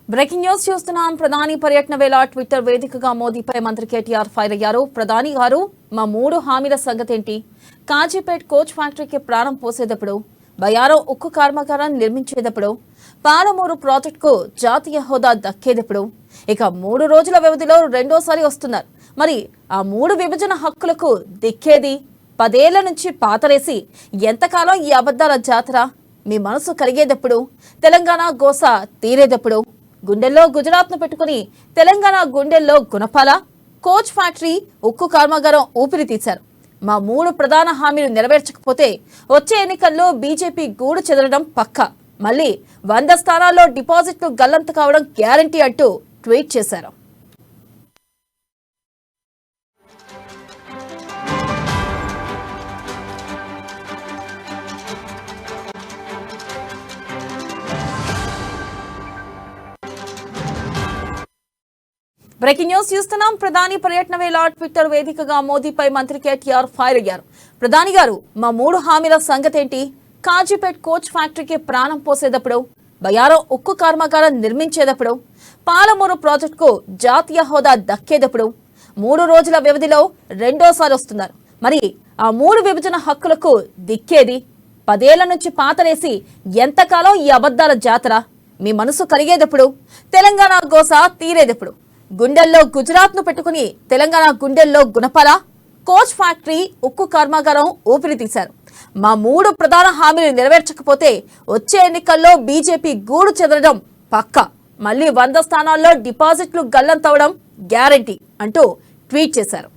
Breaking news చూస్తున్నాం. ప్రధాని పర్యటన వేళ ట్విట్టర్ వేదికగా మోదీపై మంత్రి కేటీఆర్ ఫైర్ అయ్యారు. ప్రధాని గారు, మా 3 హామీల సంగతేంటి? కాజీపేట్ కోచ్ ఫ్యాక్టరీకి ప్రాణం పోసేటప్పుడు, బయారో ఉక్కు కర్మాగారం నిర్మించేటప్పుడు, పాలమూరు ప్రాజెక్టుకు జాతీయ హోదా దక్కేటప్పుడు, ఇక 3 రోజుల వ్యవధిలో రెండోసారి వస్తున్నారు. మరి ఆ 3 విభజన హక్కులకు దిక్కేది? 10 ఏళ్ల నుంచి పాతరేసి ఎంతకాలం ఈ అబద్ధాల జాతర? మీ మనసు కరిగేటప్పుడు, తెలంగాణ గోస తీరేటప్పుడు, గుండెల్లో గుజరాత్ను పెట్టుకుని తెలంగాణ గుండెల్లో గుణపాల కోచ్ ఫ్యాక్టరీ ఉక్కు కర్మాగారం ఊపిరి తీశారు. మా 3 ప్రధాన హామీలు నెరవేర్చకపోతే వచ్చే ఎన్నికల్లో బీజేపీ గూడు చెదరడం పక్కా, మళ్ళీ 100 స్థానాల్లో డిపాజిట్లు గల్లంత కావడం గ్యారంటీ అంటూ ట్వీట్ చేశారు. బ్రేకింగ్ న్యూస్ చూస్తున్నాం. ప్రధాని పర్యటన వేళ ట్విట్టర్ వేదికగా మోదీపై మంత్రి కేటీఆర్ ఫైర్ అయ్యారు. ప్రధాని గారు, మా 3 హామీల సంగతేంటి? కాజీపేట్ కోచ్ ఫ్యాక్టరీకి ప్రాణం పోసేటప్పుడు, బయారో ఉక్కు కర్మాగారం నిర్మించేటప్పుడు, పాలమూరు ప్రాజెక్టుకు జాతీయ హోదా దక్కేటప్పుడు, 3 రోజుల వ్యవధిలో రెండోసారి వస్తున్నారు. మరి ఆ 3 విభజన హక్కులకు దిక్కేది? 10 ఏళ్ల నుంచి పాతరేసి ఎంతకాలం ఈ అబద్ధాల జాతర? మీ మనసు కరిగేటప్పుడు, తెలంగాణ గోస తీరేటప్పుడు, గుండెల్లో గుజరాత్ను పెట్టుకుని తెలంగాణ గుండెల్లో గుణపాల కోచ్ ఫ్యాక్టరీ ఉక్కు కర్మాగారం ఊపిరి తీశారు. మా 3 ప్రధాన హామీలు నెరవేర్చకపోతే వచ్చే ఎన్నికల్లో బీజేపీ గూడు చెదరడం పక్కా, మళ్ళీ 100 స్థానాల్లో డిపాజిట్లు గల్లంతవడం గ్యారంటీ అంటూ ట్వీట్ చేశారు.